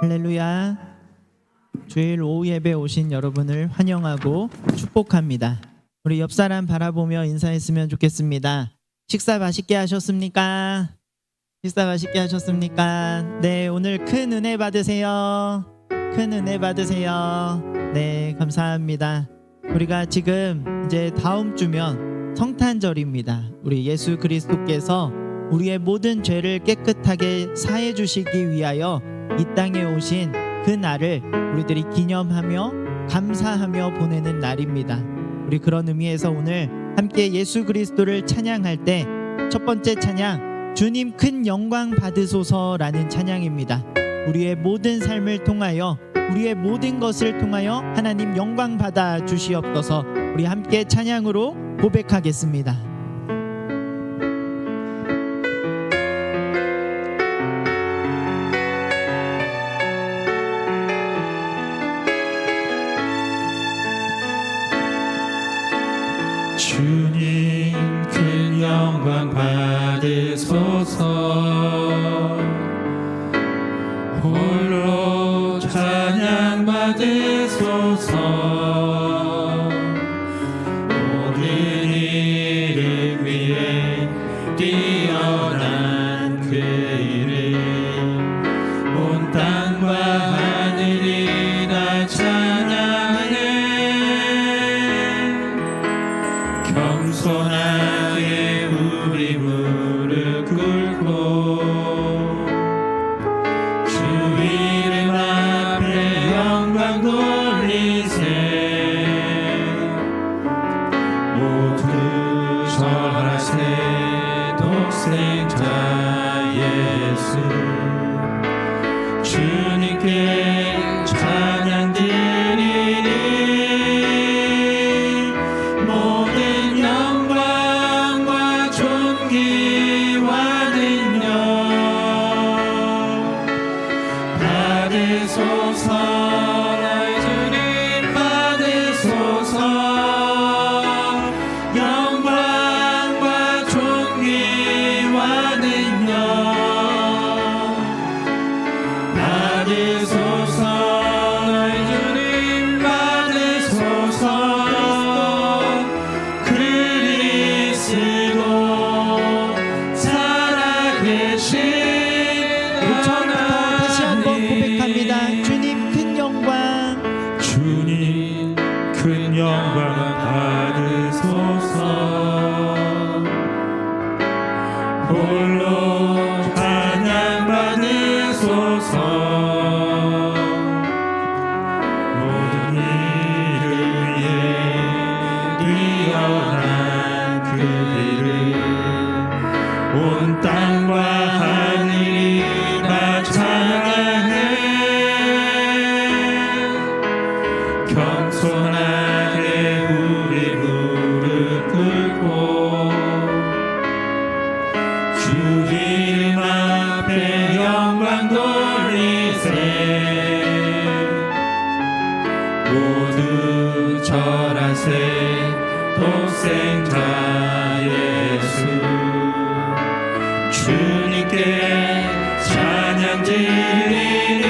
할렐루야. 주일 오후 예배 오신 여러분을 환영하고 축복합니다. 우리 옆 사람 바라보며 인사했으면 좋겠습니다. 식사 맛있게 하셨습니까? 식사 맛있게 하셨습니까? 네, 오늘 큰 은혜 받으세요. 큰 은혜 받으세요. 네, 감사합니다. 우리가 지금 이제 다음 주면 성탄절입니다. 우리 예수 그리스도께서 우리의 모든 죄를 깨끗하게 사해 주시기 위하여 이 땅에 오신 그 날을 우리들이 기념하며 감사하며 보내는 날입니다. 우리 그런 의미에서 오늘 함께 예수 그리스도를 찬양할 때 첫 번째 찬양, 주님 큰 영광 받으소서라는 찬양입니다. 우리의 모든 삶을 통하여, 우리의 모든 것을 통하여 하나님 영광 받아 주시옵소서. 우리 함께 찬양으로 고백하겠습니다. 주님 큰 영광 받으소서. 홀로 찬양 받으소서. 모든 이름 위에 뛰어난 그 이름, 온 땅과 하늘이 다 찬양하네. 겸손하게 우리 무릎 꿇고 주 이름 앞에 영광 돌리세. 모두 절하세. 독생자 예수 주님께 찬양 드리니 모든 영광과 존귀와 능력 받으소서. 나의 주님 받으소서. 영광과 존귀와 능력 받으소서. 나의 주님 받으소서. 그리스도 살아계신 처음부터 다시 한번 고백합니다. 주님 큰 영광, 주님 큰 영광 받으소서. 홀로 찬양 받으소서. 모든 이름 위에 뛰어난 그 이름, 온 땅과 하늘이 다 찬양해. 겸손하게 우리 무릎 꿇고 주 이름 앞에 영광 돌리세. 모두 절하세. 독생자 예수 주님께 찬양 드리니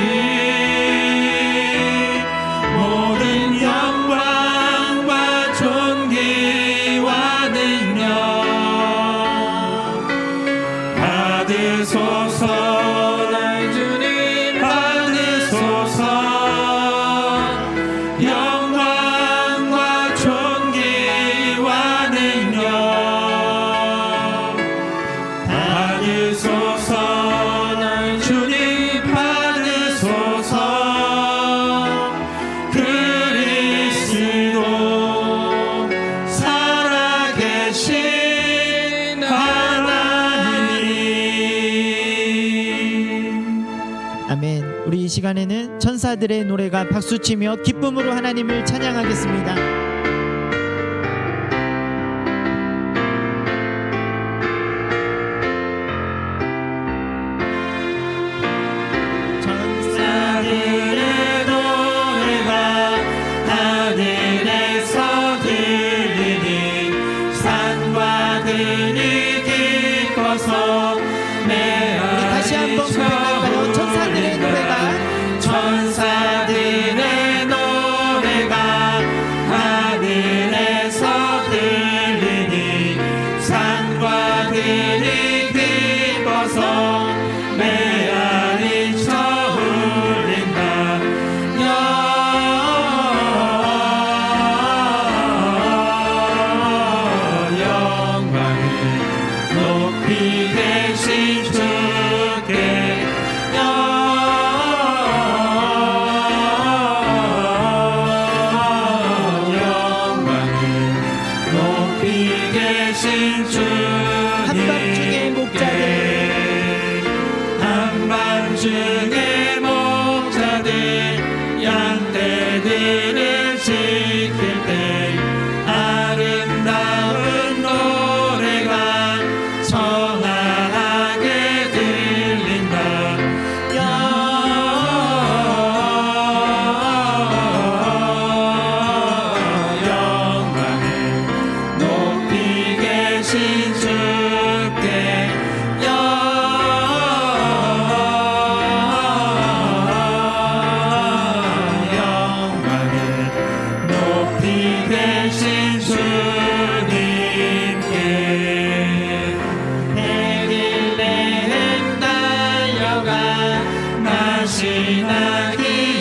모든 영광과 존귀와 능력 받으소서. 나의 주님 받으소서. 영광과 존귀와 능력 받으소서. 나의 주님 받으소서. 그리스도 살아계신 하나님. 아멘. 우리 이 시간에는 천사들의 노래가 박수치며 기쁨으로 하나님을 찬양하겠습니다. 천사들의 노래가 하늘에서 들리니 산과 들이 기뻐서 내 우리 다시 한번 고백할까요? 천사들의 노래가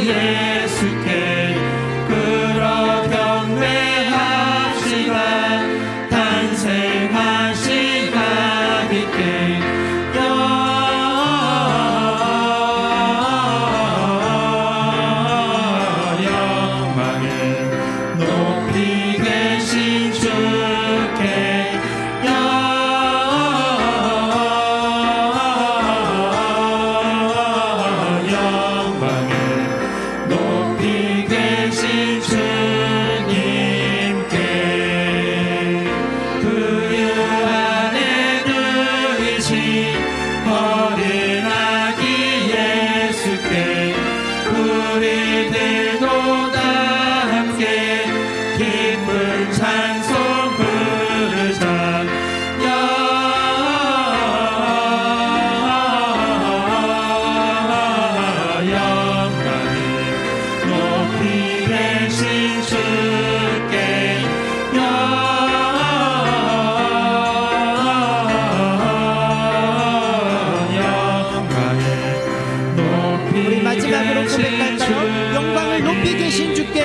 예수께 그러 경배합시다. 탄생하신 아비께 영광을 높이 계신 주께 영광을 높이 계신 주님께 그 안에 누이신 어린 아기 예수께 우리들도 다 함께 기쁜 찬송 부르자. 영광을 높이 계신 주께 영광을 높이 우리 마지막으로 계신 고백할까요? 영광을 높이 계신 주께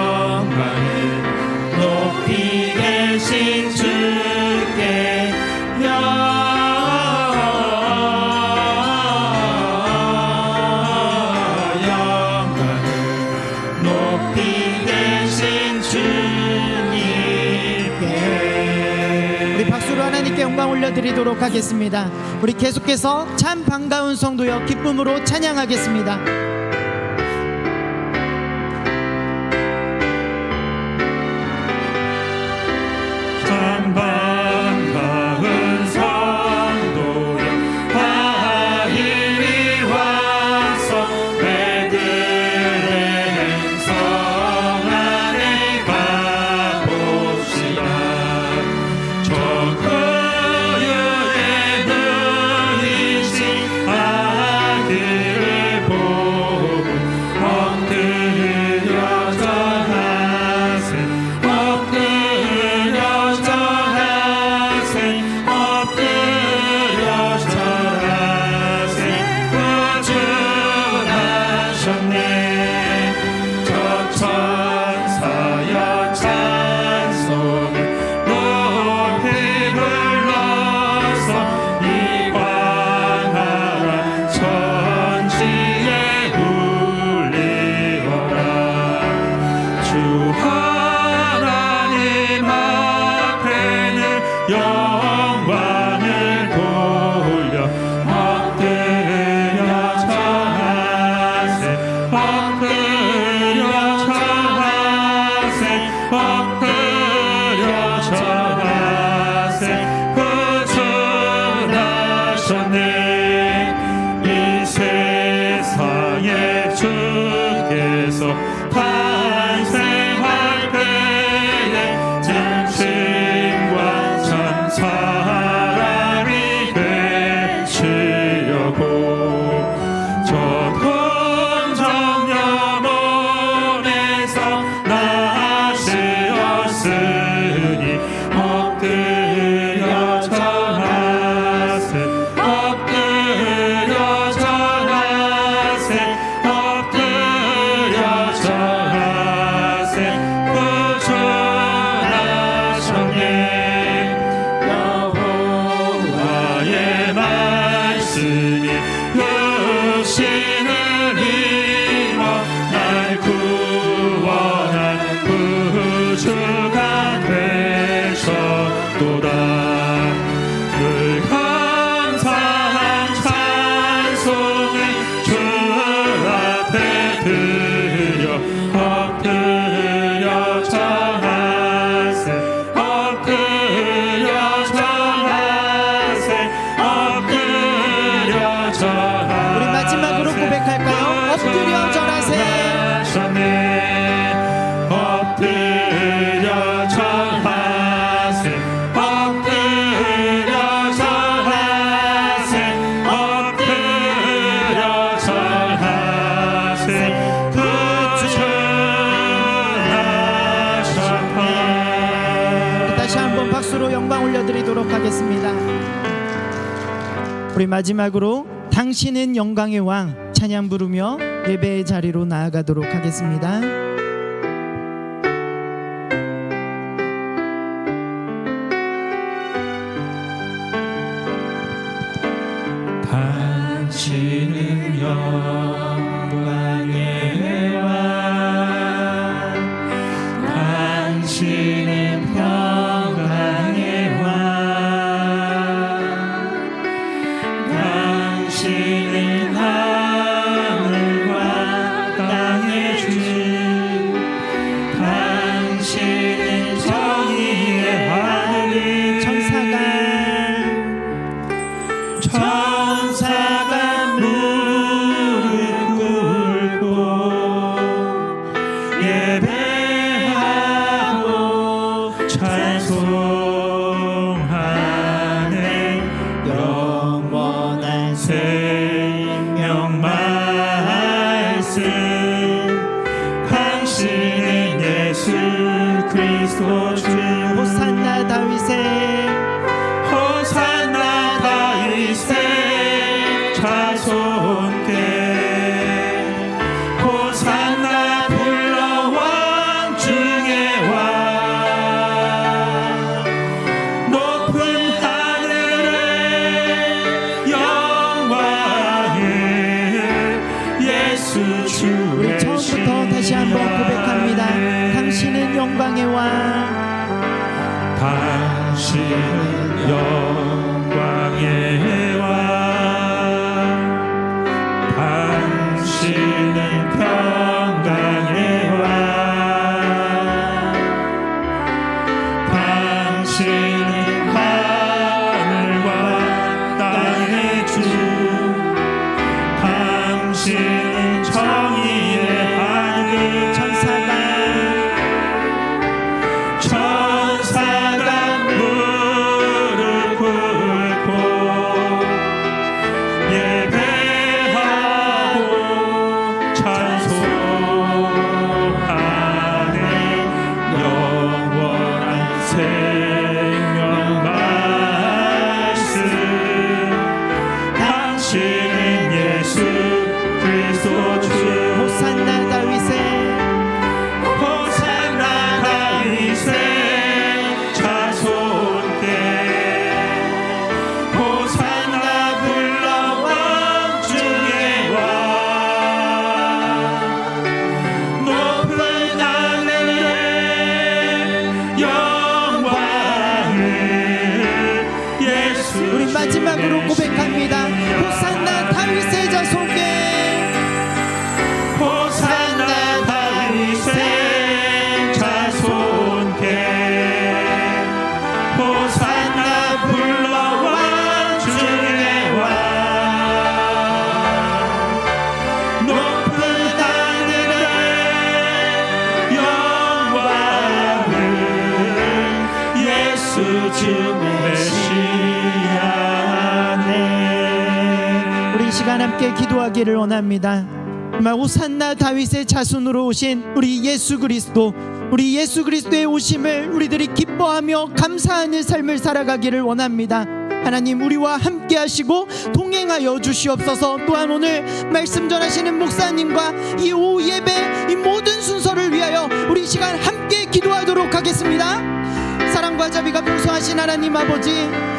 영광을 높이 계신 주께 영광을 높이 계신 주님께. 우리 박수로 하나님께 영광 올려드리도록 하겠습니다. 우리 계속해서 참 반가운 성도여 기쁨으로 찬양하겠습니다. 참 반가운 성도여 다 이리 와서 베들레헴 성 안에 가봅시다. 저 거유에 누이신 아기를 보고 엎드려 절하세. 엎드려 절하세. 엎드려 절하세. 구주하셨네. 저 천사여 찬송을 높이 불러서 이 광활한 천지에 울리어라. 주 하나님 앞에는 영광을 돌려 엎드려 절하세. 엎드려 절하세. 엎드려 절하세. 구주하셨네. 이 세상에 주께서 탄생할 때에 진심과 참 사랑이 되시려고 저 동정녀 몸에서 나시었으니 엎드려 절하세. 엎드려 절하세. 엎드려 절하세. 구주하셨네. 여호와의 말씀이 육신을 입어 날 구원한 구주가 되셨도다. 늘 감사한 찬송을 주 앞에 드려 엎드려 절하세. 엎드려 절하세. 엎드려 절하세. 우리 마지막으로 고백할까요? 엎드려 절하세. 엎드려 절하세. 엎드려 올려드리도록 하겠습니다. 우리 마지막으로 당신은 영광의 왕 찬양 부르며 예배의 자리로 나아가도록 하겠습니다. 당신은 영광의 왕, 당신은 평강의 왕, 당신은 하늘과 땅의 주, 당신은 정의의 하늘, 천사가 무릎 꿇고 예배하고 찬송하는 영원한 생명 말씀, 당신은 예수 그리스도 주. 호산나 다윗의 호산나 다윗의 자손께, 호산나 불러 왕 중의 왕, 높은 하늘의 영광을 예수 주의. 처음부터 다시 한번 고백합니다. 당신은 영광의 왕, 당신은 영광의 왕, 당신은 평강의 왕, 당신은 하늘과 땅의 주, 당신은 정의의 하늘, 천사가 무릎 꿇고 예배하고 찬송하는 영원한 생명 말씀, 당신은 예수 그리스도 주. 호산나 다윗의 호산나 다윗의 자손께, 호산나 불러 왕 중의 왕, 높은 하늘의 영광을 예수. 우리 마지막으로 고백합니다. 호산나 다윗의 자손께, 호산나 다윗의 자손께, 호산나 불러 왕 중의 왕, 높은 하늘의 영광을 예수 주 메시아네. 우리 이 시간 함께 기도하기를 원합니다. 정말 호산나 다윗의 자손으로 오신 우리 예수 그리스도, 우리 예수 그리스도의 오심을 우리들이 기뻐하며 감사하는 삶을 살아가기를 원합니다. 하나님, 우리와 함께 하시고 동행하여 주시옵소서. 또한 오늘 말씀 전하시는 목사님과 이 오후 예배 이 모든 순서를 위하여 우리 이 시간 함께 기도하도록 하겠습니다. 사랑과 자비가 풍성하신 하나님 아버지,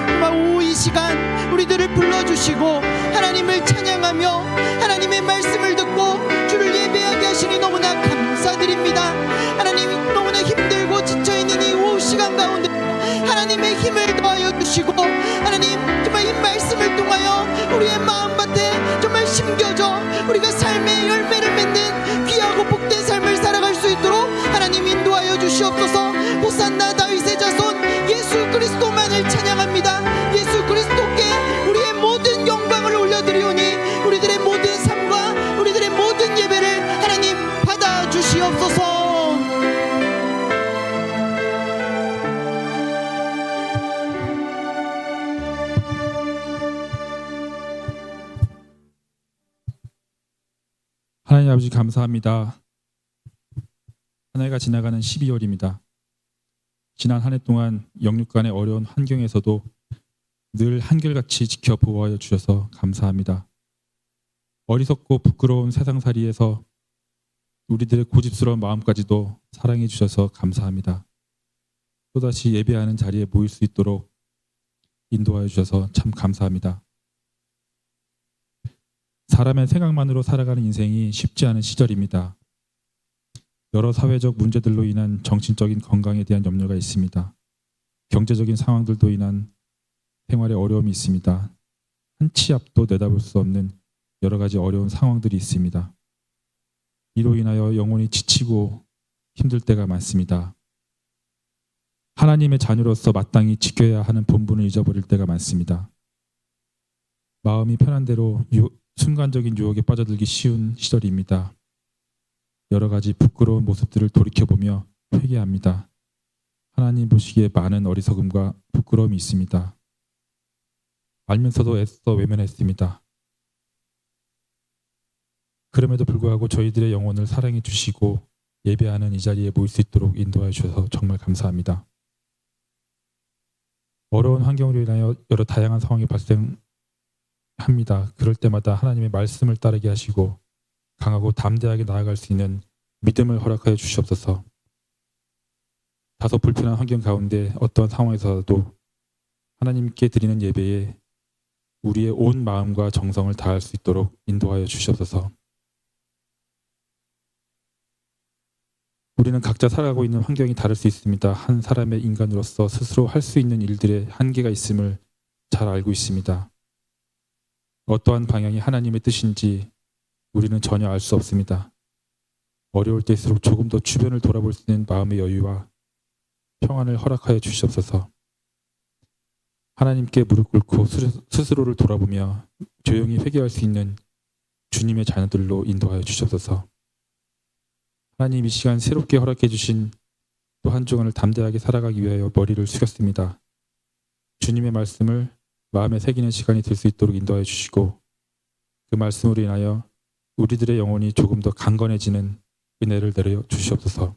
정말 오후 이 시간 우리들을 불러주시고 하나님을 찬양하며 하나님의 말씀을 듣고 주를 예배하게 하시니 너무나 감사드립니다. 하나님, 너무나 힘들고 지쳐있는 이 오후 시간 가운데 하나님의 힘을 더하여 주시고, 하나님 정말 이 말씀을 통하여 우리의 마음밭에 정말 심겨져 우리가 삶의 열매를 맺는 귀하고 복된 삶을 살아갈 수 있도록 하나님 인도하여 주시옵소서. 호산나 다윗의 자손 예수 그리스도만을 찬양합니다. 예수 그리스도께 우리의 모든 영광을 올려드리오니 우리들의 모든 삶과 우리들의 모든 예배를 하나님 받아 주시옵소서. 하나님 아버지 감사합니다. 한 해가 지나가는 12월입니다. 지난 한 해 동안 영육간의 어려운 환경에서도 늘 한결같이 지켜 보호하여 주셔서 감사합니다. 어리석고 부끄러운 세상살이에서 우리들의 고집스러운 마음까지도 사랑해 주셔서 감사합니다. 또다시 예배하는 자리에 모일 수 있도록 인도하여 주셔서 참 감사합니다. 사람의 생각만으로 살아가는 인생이 쉽지 않은 시절입니다. 여러 사회적 문제들로 인한 정신적인 건강에 대한 염려가 있습니다. 경제적인 상황들도 인한 생활에 어려움이 있습니다. 한 치 앞도 내다볼 수 없는 여러 가지 어려운 상황들이 있습니다. 이로 인하여 영혼이 지치고 힘들 때가 많습니다. 하나님의 자녀로서 마땅히 지켜야 하는 본분을 잊어버릴 때가 많습니다. 마음이 편한 대로 순간적인 유혹에 빠져들기 쉬운 시절입니다. 여러 가지 부끄러운 모습들을 돌이켜보며 회개합니다. 하나님 보시기에 많은 어리석음과 부끄러움이 있습니다. 알면서도 애써 외면했습니다. 그럼에도 불구하고 저희들의 영혼을 사랑해 주시고 예배하는 이 자리에 모일 수 있도록 인도하여 주셔서 정말 감사합니다. 어려운 환경으로 인하여 여러 다양한 상황이 발생합니다. 그럴 때마다 하나님의 말씀을 따르게 하시고 강하고 담대하게 나아갈 수 있는 믿음을 허락하여 주시옵소서. 다소 불편한 환경 가운데 어떠한 상황에서도 하나님께 드리는 예배에 우리의 온 마음과 정성을 다할 수 있도록 인도하여 주시옵소서. 우리는 각자 살아가고 있는 환경이 다를 수 있습니다. 한 사람의 인간으로서 스스로 할 수 있는 일들의 한계가 있음을 잘 알고 있습니다. 어떠한 방향이 하나님의 뜻인지 우리는 전혀 알 수 없습니다. 어려울 때일수록 조금 더 주변을 돌아볼 수 있는 마음의 여유와 평안을 허락하여 주시옵소서. 하나님께 무릎 꿇고 스스로를 돌아보며 조용히 회개할 수 있는 주님의 자녀들로 인도하여 주시옵소서. 하나님 이 시간 새롭게 허락해 주신 또 한 주간을 담대하게 살아가기 위하여 머리를 숙였습니다. 주님의 말씀을 마음에 새기는 시간이 될 수 있도록 인도하여 주시고 그 말씀으로 인하여 우리들의 영혼이 조금 더 강건해지는 은혜를 내려 주시옵소서.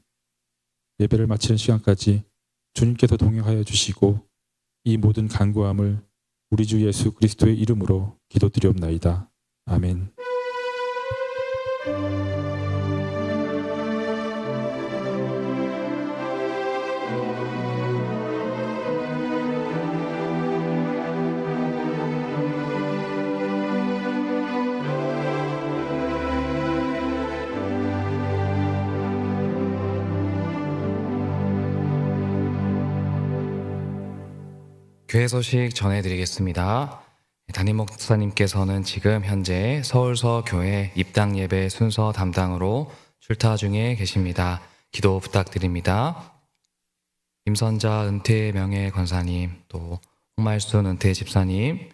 예배를 마치는 시간까지 주님께서 동행하여 주시고 이 모든 간구함을 우리 주 예수 그리스도의 이름으로 기도드리옵나이다. 아멘. 교회 소식 전해드리겠습니다. 담임 목사님께서는 지금 현재 서울서 교회 입당 예배 순서 담당으로 출타 중에 계십니다. 기도 부탁드립니다. 임선자 은퇴 명예 권사님, 또 홍말순 은퇴 집사님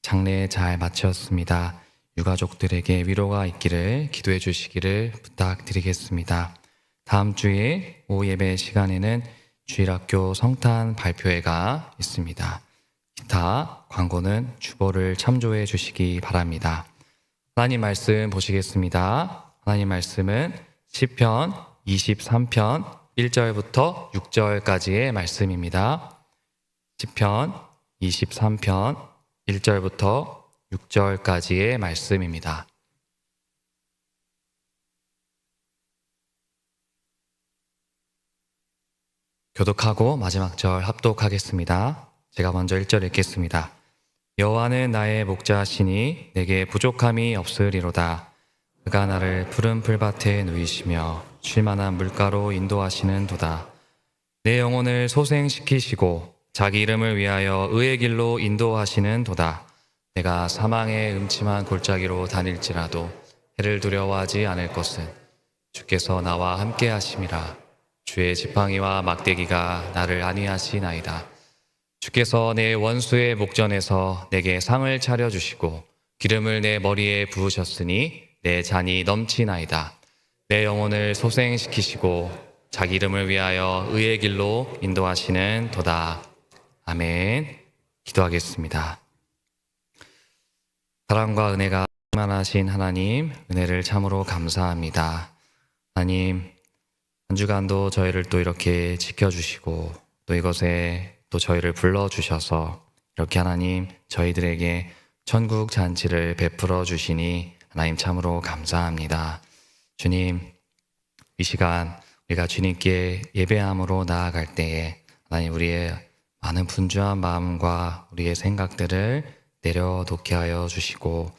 장례 잘 마쳤습니다. 유가족들에게 위로가 있기를 기도해 주시기를 부탁드리겠습니다. 다음 주에 오후 예배 시간에는 주일학교 성탄 발표회가 있습니다. 기타 광고는 주보를 참조해 주시기 바랍니다. 하나님 말씀 보시겠습니다. 하나님 말씀은 시편 23편 1절부터 6절까지의 말씀입니다. 시편 23편 1절부터 6절까지의 말씀입니다. 교독하고 마지막 절 합독하겠습니다. 제가 먼저 1절 읽겠습니다. 여호와는 나의 목자시니 내게 부족함이 없으리로다. 그가 나를 푸른 풀밭에 누이시며 쉴만한 물가로 인도하시는 도다. 내 영혼을 소생시키시고 자기 이름을 위하여 의의 길로 인도하시는 도다. 내가 사망의 음침한 골짜기로 다닐지라도 해를 두려워하지 않을 것은 주께서 나와 함께 하심이라. 주의 지팡이와 막대기가 나를 안위하시나이다. 주께서 내 원수의 목전에서 내게 상을 차려주시고 기름을 내 머리에 부으셨으니 내 잔이 넘치나이다. 내 영혼을 소생시키시고 자기 이름을 위하여 의의 길로 인도하시는 도다. 아멘. 기도하겠습니다. 사랑과 은혜가 충만하신 하나님, 은혜를 참으로 감사합니다. 하나님, 한 주간도 저희를 또 이렇게 지켜주시고 또 이것에 또 저희를 불러주셔서 이렇게 하나님 저희들에게 천국 잔치를 베풀어 주시니 하나님 참으로 감사합니다. 주님, 이 시간 우리가 주님께 예배함으로 나아갈 때에 하나님 우리의 많은 분주한 마음과 우리의 생각들을 내려놓게 하여 주시고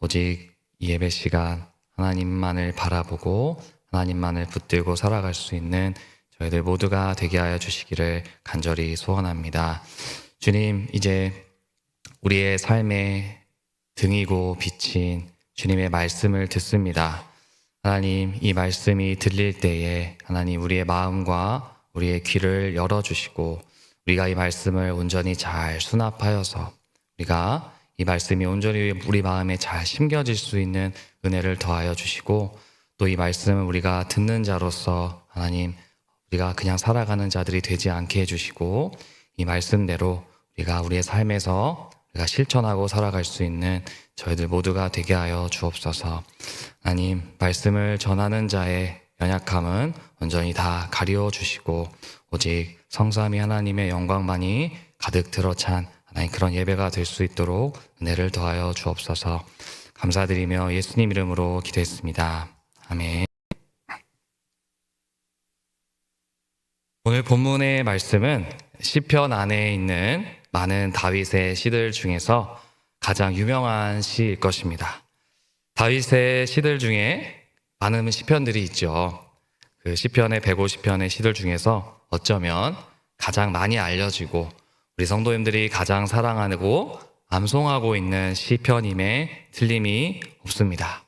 오직 이 예배 시간 하나님만을 바라보고 하나님만을 붙들고 살아갈 수 있는 저희들 모두가 되게 하여 주시기를 간절히 소원합니다. 주님, 이제 우리의 삶의 등이고 빛인 주님의 말씀을 듣습니다. 하나님, 이 말씀이 들릴 때에 하나님 우리의 마음과 우리의 귀를 열어주시고 우리가 이 말씀을 온전히 잘 수납하여서 우리가 이 말씀이 온전히 우리 마음에 잘 심겨질 수 있는 은혜를 더하여 주시고 또 이 말씀을 우리가 듣는 자로서 하나님 우리가 그냥 살아가는 자들이 되지 않게 해주시고 이 말씀대로 우리가 우리의 삶에서 우리가 실천하고 살아갈 수 있는 저희들 모두가 되게 하여 주옵소서. 하나님, 말씀을 전하는 자의 연약함은 온전히 다 가리워 주시고 오직 성삼위 하나님의 영광만이 가득 들어찬 하나님 그런 예배가 될 수 있도록 은혜를 더하여 주옵소서. 감사드리며 예수님 이름으로 기도했습니다. 아멘. 오늘 본문의 말씀은 시편 안에 있는 많은 다윗의 시들 중에서 가장 유명한 시일 것입니다. 다윗의 시들 중에 많은 시편들이 있죠. 그 시편의 150편의 시들 중에서 어쩌면 가장 많이 알려지고 우리 성도님들이 가장 사랑하고 암송하고 있는 시편임에 틀림이 없습니다.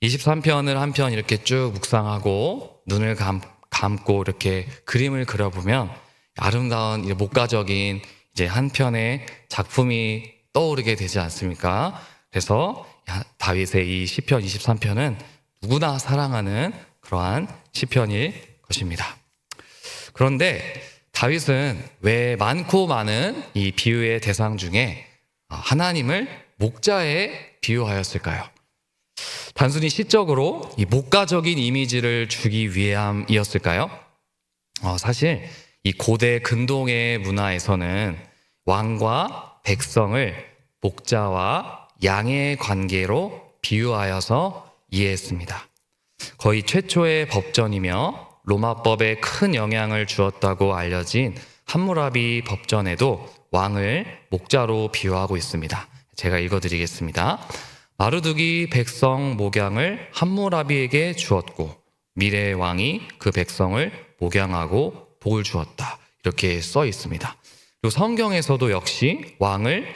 23편을 한 편 이렇게 쭉 묵상하고 눈을 감고 이렇게 그림을 그려보면 아름다운 목가적인 이제 한 편의 작품이 떠오르게 되지 않습니까? 그래서 다윗의 이 시편 23편은 누구나 사랑하는 그러한 시편일 것입니다. 그런데 다윗은 왜 많고 많은 이 비유의 대상 중에 하나님을 목자에 비유하였을까요? 단순히 시적으로 이 목가적인 이미지를 주기 위함이었을까요? 사실 이 고대 근동의 문화에서는 왕과 백성을 목자와 양의 관계로 비유하여서 이해했습니다. 거의 최초의 법전이며 로마법에 큰 영향을 주었다고 알려진 함무라비 법전에도 왕을 목자로 비유하고 있습니다. 제가 읽어드리겠습니다. 마르둑이 백성 목양을 함무라비에게 주었고 미래의 왕이 그 백성을 목양하고 복을 주었다. 이렇게 써 있습니다. 그리고 성경에서도 역시 왕을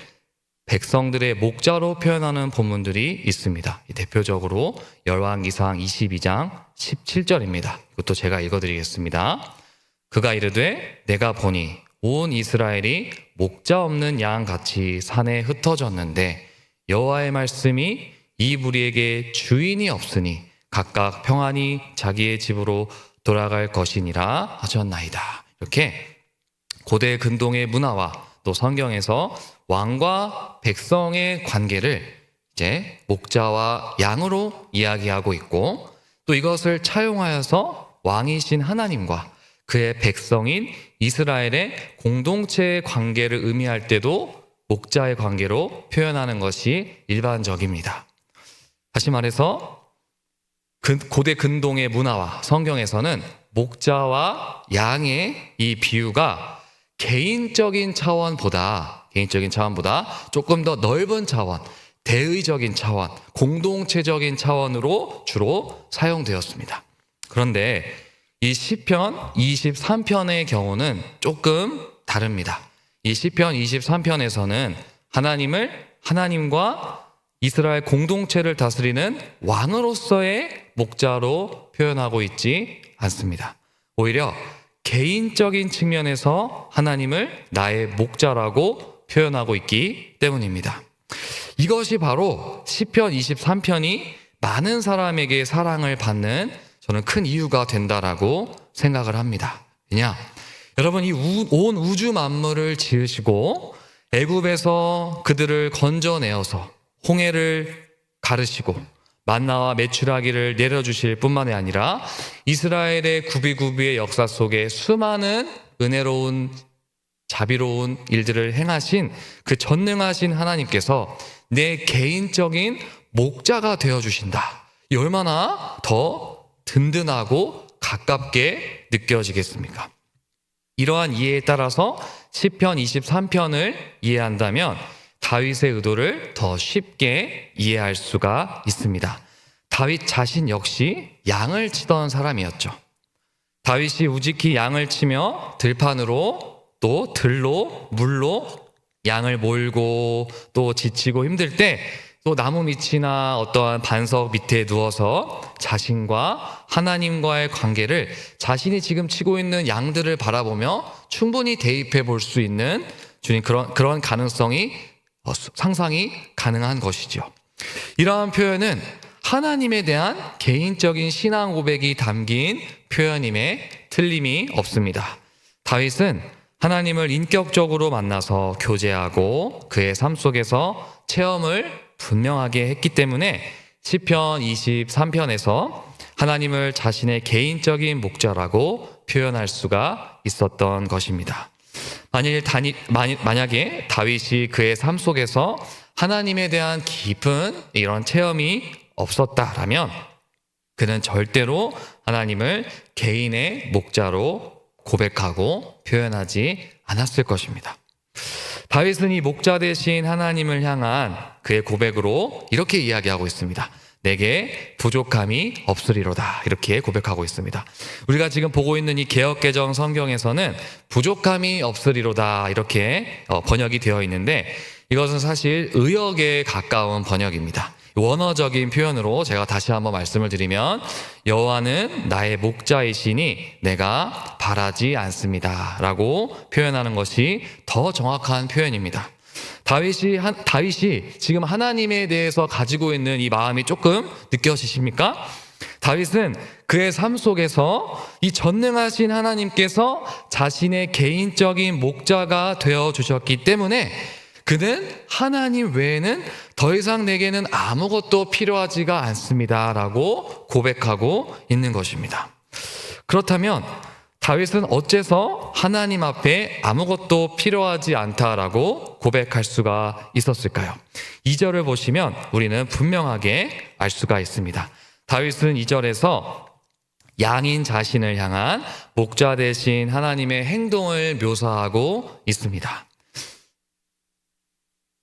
백성들의 목자로 표현하는 본문들이 있습니다. 대표적으로 열왕기상 22장 17절입니다. 이것도 제가 읽어드리겠습니다. 그가 이르되 내가 보니 온 이스라엘이 목자 없는 양같이 산에 흩어졌는데 여호와의 말씀이 이 무리에게 주인이 없으니 각각 평안히 자기의 집으로 돌아갈 것이니라 하셨나이다. 이렇게 고대 근동의 문화와 또 성경에서 왕과 백성의 관계를 이제 목자와 양으로 이야기하고 있고 또 이것을 차용하여서 왕이신 하나님과 그의 백성인 이스라엘의 공동체의 관계를 의미할 때도 목자의 관계로 표현하는 것이 일반적입니다. 다시 말해서 고대 근동의 문화와 성경에서는 목자와 양의 이 비유가 개인적인 차원보다 조금 더 넓은 차원, 대의적인 차원, 공동체적인 차원으로 주로 사용되었습니다. 그런데 이 시편 23편의 경우는 조금 다릅니다. 이 시편 23편에서는 하나님과 이스라엘 공동체를 다스리는 왕으로서의 목자로 표현하고 있지 않습니다. 오히려 개인적인 측면에서 하나님을 나의 목자라고 표현하고 있기 때문입니다. 이것이 바로 시편 23편이 많은 사람에게 사랑을 받는 저는 큰 이유가 된다라고 생각을 합니다. 왜냐? 여러분, 이 온 우주 만물을 지으시고 애굽에서 그들을 건져내어서 홍해를 가르시고 만나와 메추라기를 내려주실 뿐만이 아니라 이스라엘의 구비구비의 역사 속에 수많은 은혜로운 자비로운 일들을 행하신 그 전능하신 하나님께서 내 개인적인 목자가 되어주신다. 이 얼마나 더 든든하고 가깝게 느껴지겠습니까? 이러한 이해에 따라서 시편 23편을 이해한다면 다윗의 의도를 더 쉽게 이해할 수가 있습니다. 다윗 자신 역시 양을 치던 사람이었죠. 다윗이 우직히 양을 치며 들판으로 또 들로 물로 양을 몰고 또 지치고 힘들 때 또 나무 밑이나 어떠한 반석 밑에 누워서 자신과 하나님과의 관계를 자신이 지금 치고 있는 양들을 바라보며 충분히 대입해 볼 수 있는 주님 그런 가능성이 상상이 가능한 것이죠. 이러한 표현은 하나님에 대한 개인적인 신앙 고백이 담긴 표현임에 틀림이 없습니다. 다윗은 하나님을 인격적으로 만나서 교제하고 그의 삶 속에서 체험을 분명하게 했기 때문에 시편 23편에서 하나님을 자신의 개인적인 목자라고 표현할 수가 있었던 것입니다. 만약에 다윗이 그의 삶 속에서 하나님에 대한 깊은 이런 체험이 없었다라면 그는 절대로 하나님을 개인의 목자로 고백하고 표현하지 않았을 것입니다. 다윗은 이 목자 되신 하나님을 향한 그의 고백으로 이렇게 이야기하고 있습니다. 내게 부족함이 없으리로다. 이렇게 고백하고 있습니다. 우리가 지금 보고 있는 이 개역개정 성경에서는 부족함이 없으리로다 이렇게 번역이 되어 있는데 이것은 사실 의역에 가까운 번역입니다. 원어적인 표현으로 제가 다시 한번 말씀을 드리면 여호와는 나의 목자이시니 내가 바라지 않습니다 라고 표현하는 것이 더 정확한 표현입니다. 다윗이 지금 하나님에 대해서 가지고 있는 이 마음이 조금 느껴지십니까? 다윗은 그의 삶 속에서 이 전능하신 하나님께서 자신의 개인적인 목자가 되어주셨기 때문에 그는 하나님 외에는 더 이상 내게는 아무것도 필요하지가 않습니다 라고 고백하고 있는 것입니다. 그렇다면 다윗은 어째서 하나님 앞에 아무것도 필요하지 않다라고 고백할 수가 있었을까요? 2절을 보시면 우리는 분명하게 알 수가 있습니다. 다윗은 2절에서 양인 자신을 향한 목자 되신 하나님의 행동을 묘사하고 있습니다.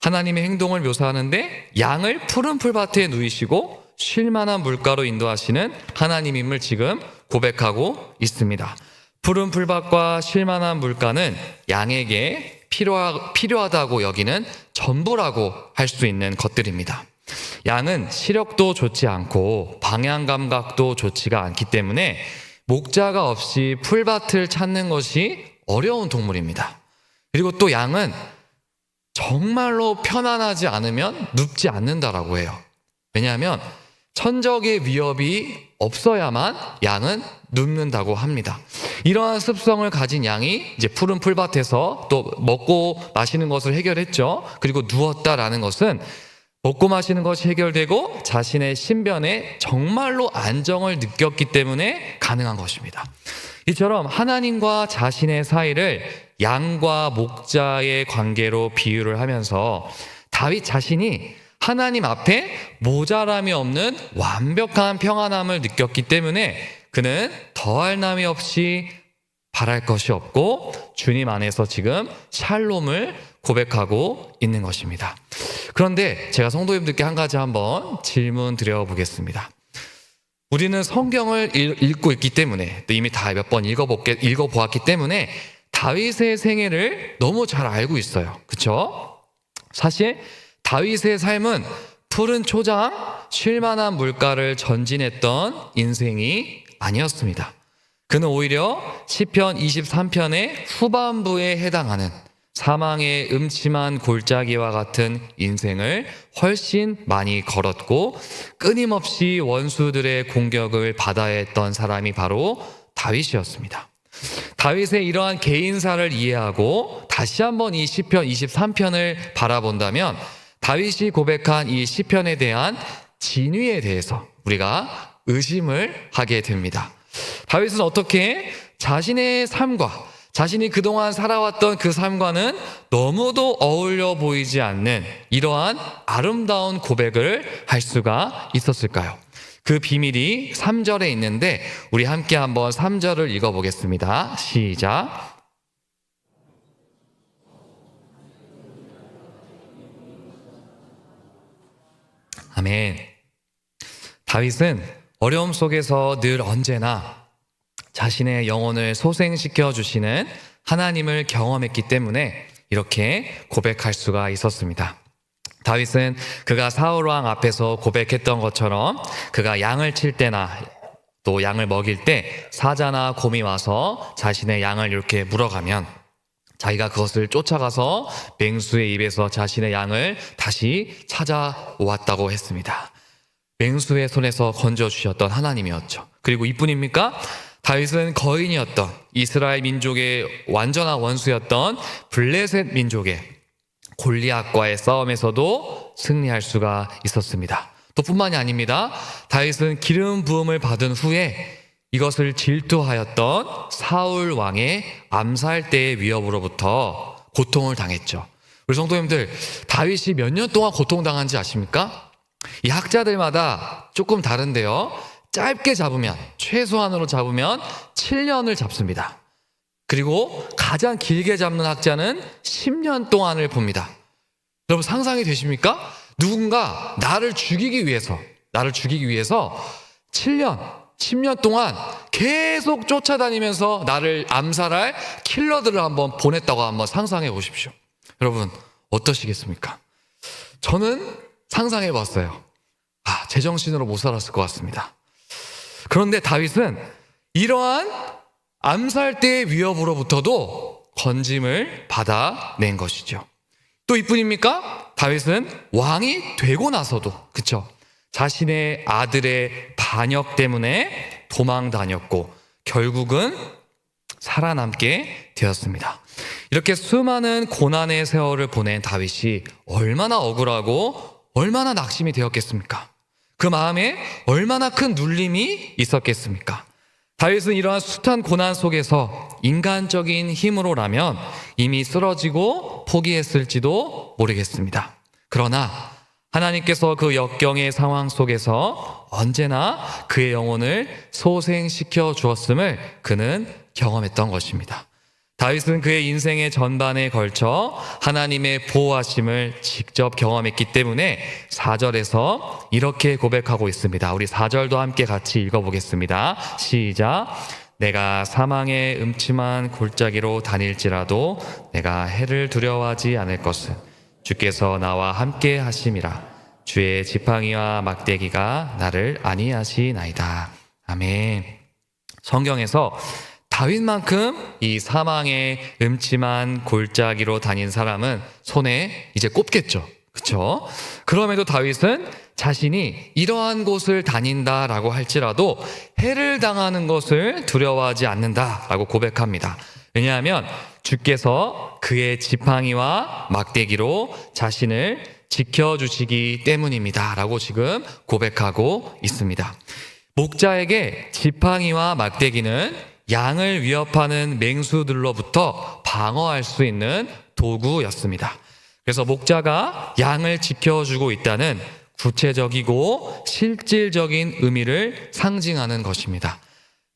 하나님의 행동을 묘사하는데 양을 푸른 풀밭에 누이시고 쉴만한 물가로 인도하시는 하나님임을 지금 고백하고 있습니다. 푸른 풀밭과 쉴만한 물가는 양에게 필요하다고 여기는 전부라고 할 수 있는 것들입니다. 양은 시력도 좋지 않고 방향 감각도 좋지가 않기 때문에 목자가 없이 풀밭을 찾는 것이 어려운 동물입니다. 그리고 또 양은 정말로 편안하지 않으면 눕지 않는다라고 해요. 왜냐하면 천적의 위협이 없어야만 양은 눕는다고 합니다. 이러한 습성을 가진 양이 이제 푸른 풀밭에서 또 먹고 마시는 것을 해결했죠. 그리고 누웠다라는 것은 먹고 마시는 것이 해결되고 자신의 신변에 정말로 안정을 느꼈기 때문에 가능한 것입니다. 이처럼 하나님과 자신의 사이를 양과 목자의 관계로 비유를 하면서 다윗 자신이 하나님 앞에 모자람이 없는 완벽한 평안함을 느꼈기 때문에 그는 더할 나위 없이 바랄 것이 없고 주님 안에서 지금 샬롬을 고백하고 있는 것입니다. 그런데 제가 성도님들께 한 가지 한번 질문 드려보겠습니다. 우리는 성경을 읽고 있기 때문에 또 이미 다 몇 번 읽어보았기 때문에 다윗의 생애를 너무 잘 알고 있어요. 그렇죠? 사실 다윗의 삶은 푸른 초장, 쉴만한 물가를 전진했던 인생이 아니었습니다. 그는 오히려 시편 23편의 후반부에 해당하는 사망의 음침한 골짜기와 같은 인생을 훨씬 많이 걸었고 끊임없이 원수들의 공격을 받아야 했던 사람이 바로 다윗이었습니다. 다윗의 이러한 개인사를 이해하고 다시 한번 이 시편 23편을 바라본다면 다윗이 고백한 이 시편에 대한 진위에 대해서 우리가 의심을 하게 됩니다. 다윗은 어떻게 자신의 삶과 자신이 그동안 살아왔던 그 삶과는 너무도 어울려 보이지 않는 이러한 아름다운 고백을 할 수가 있었을까요? 그 비밀이 3절에 있는데 우리 함께 한번 3절을 읽어보겠습니다. 시작. 아멘. 다윗은 어려움 속에서 늘 언제나 자신의 영혼을 소생시켜 주시는 하나님을 경험했기 때문에 이렇게 고백할 수가 있었습니다. 다윗은 그가 사울왕 앞에서 고백했던 것처럼 그가 양을 칠 때나 또 양을 먹일 때 사자나 곰이 와서 자신의 양을 이렇게 물어가면 자기가 그것을 쫓아가서 맹수의 입에서 자신의 양을 다시 찾아오았다고 했습니다. 맹수의 손에서 건져주셨던 하나님이었죠. 그리고 이뿐입니까? 다윗은 거인이었던 이스라엘 민족의 완전한 원수였던 블레셋 민족의 골리앗과의 싸움에서도 승리할 수가 있었습니다. 또 뿐만이 아닙니다. 다윗은 기름 부음을 받은 후에 이것을 질투하였던 사울 왕의 암살 때의 위협으로부터 고통을 당했죠. 우리 성도님들, 다윗이 몇 년 동안 고통당한지 아십니까? 이 학자들마다 조금 다른데요. 짧게 잡으면, 최소한으로 잡으면 7년을 잡습니다. 그리고 가장 길게 잡는 학자는 10년 동안을 봅니다. 여러분 상상이 되십니까? 누군가 나를 죽이기 위해서 7년, 10년 동안 계속 쫓아다니면서 나를 암살할 킬러들을 한번 보냈다고 한번 상상해 보십시오. 여러분 어떠시겠습니까? 저는 상상해 봤어요. 제정신으로 못 살았을 것 같습니다. 그런데 다윗은 이러한 암살 때의 위협으로부터도 건짐을 받아낸 것이죠. 또 이뿐입니까? 다윗은 왕이 되고 나서도, 그쵸? 자신의 아들의 반역 때문에 도망 다녔고 결국은 살아남게 되었습니다. 이렇게 수많은 고난의 세월을 보낸 다윗이 얼마나 억울하고 얼마나 낙심이 되었겠습니까? 그 마음에 얼마나 큰 눌림이 있었겠습니까? 다윗은 이러한 숱한 고난 속에서 인간적인 힘으로라면 이미 쓰러지고 포기했을지도 모르겠습니다. 그러나 하나님께서 그 역경의 상황 속에서 언제나 그의 영혼을 소생시켜 주었음을 그는 경험했던 것입니다. 다윗은 그의 인생의 전반에 걸쳐 하나님의 보호하심을 직접 경험했기 때문에 4절에서 이렇게 고백하고 있습니다. 우리 4절도 함께 같이 읽어보겠습니다. 시작. 내가 사망의 음침한 골짜기로 다닐지라도 내가 해를 두려워하지 않을 것은 주께서 나와 함께 하심이라. 주의 지팡이와 막대기가 나를 안위하시나이다. 아멘. 성경에서 다윗만큼 이 사망의 음침한 골짜기로 다닌 사람은 손에 이제 꼽겠죠. 그렇죠? 그럼에도 다윗은 자신이 이러한 곳을 다닌다라고 할지라도 해를 당하는 것을 두려워하지 않는다라고 고백합니다. 왜냐하면 주께서 그의 지팡이와 막대기로 자신을 지켜주시기 때문입니다 라고 지금 고백하고 있습니다. 목자에게 지팡이와 막대기는 양을 위협하는 맹수들로부터 방어할 수 있는 도구였습니다. 그래서 목자가 양을 지켜주고 있다는 구체적이고 실질적인 의미를 상징하는 것입니다.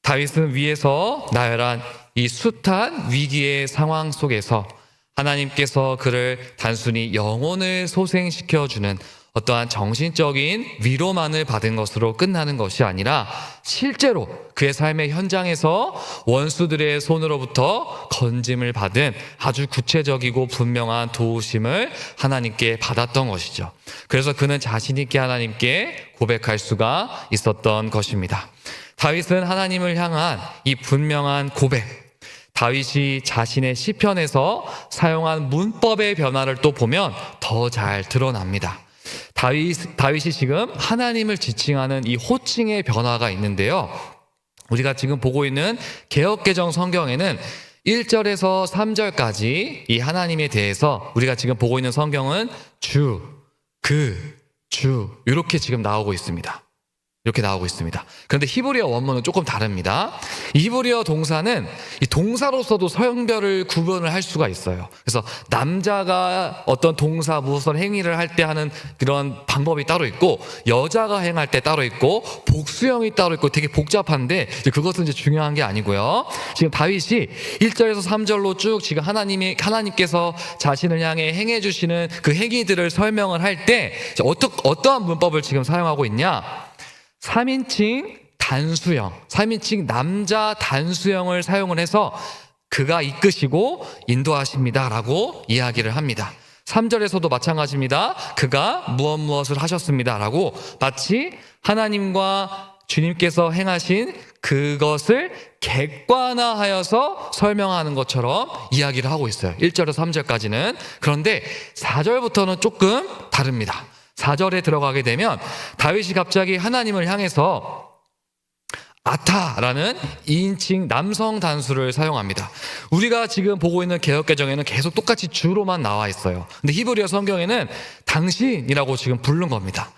다윗은 위에서 나열한 이 숱한 위기의 상황 속에서 하나님께서 그를 단순히 영혼을 소생시켜주는 어떠한 정신적인 위로만을 받은 것으로 끝나는 것이 아니라 실제로 그의 삶의 현장에서 원수들의 손으로부터 건짐을 받은 아주 구체적이고 분명한 도우심을 하나님께 받았던 것이죠. 그래서 그는 자신 있게 하나님께 고백할 수가 있었던 것입니다. 다윗은 하나님을 향한 이 분명한 고백, 다윗이 자신의 시편에서 사용한 문법의 변화를 또 보면 더 잘 드러납니다. 다윗이 지금 하나님을 지칭하는 이 호칭의 변화가 있는데요. 우리가 지금 보고 있는 개역개정 성경에는 1절에서 3절까지 이 하나님에 대해서 우리가 지금 보고 있는 성경은 주, 주 이렇게 지금 나오고 있습니다. 이렇게 나오고 있습니다. 그런데 히브리어 원문은 조금 다릅니다. 이 히브리어 동사는 이 동사로서도 성별을 구분을 할 수가 있어요. 그래서 남자가 어떤 동사 무슨 행위를 할 때 하는 그런 방법이 따로 있고, 여자가 행할 때 따로 있고, 복수형이 따로 있고, 되게 복잡한데 이제 그것은 이제 중요한 게 아니고요. 지금 다윗이 1절에서 3절로 쭉 지금 하나님께서 자신을 향해 행해 주시는 그 행위들을 설명을 할 때 어떠한 문법을 지금 사용하고 있냐? 3인칭 단수형, 3인칭 남자 단수형을 사용을 해서 그가 이끄시고 인도하십니다라고 이야기를 합니다. 3절에서도 마찬가지입니다. 그가 무엇을 하셨습니다라고 마치 하나님과 주님께서 행하신 그것을 객관화하여서 설명하는 것처럼 이야기를 하고 있어요. 1절에서 3절까지는. 그런데 4절부터는 조금 다릅니다. 4절에 들어가게 되면 다윗이 갑자기 하나님을 향해서 아타라는 2인칭 남성 단수를 사용합니다. 우리가 지금 보고 있는 개역개정에는 계속 똑같이 주로만 나와 있어요. 근데 히브리어 성경에는 당신이라고 지금 부른 겁니다.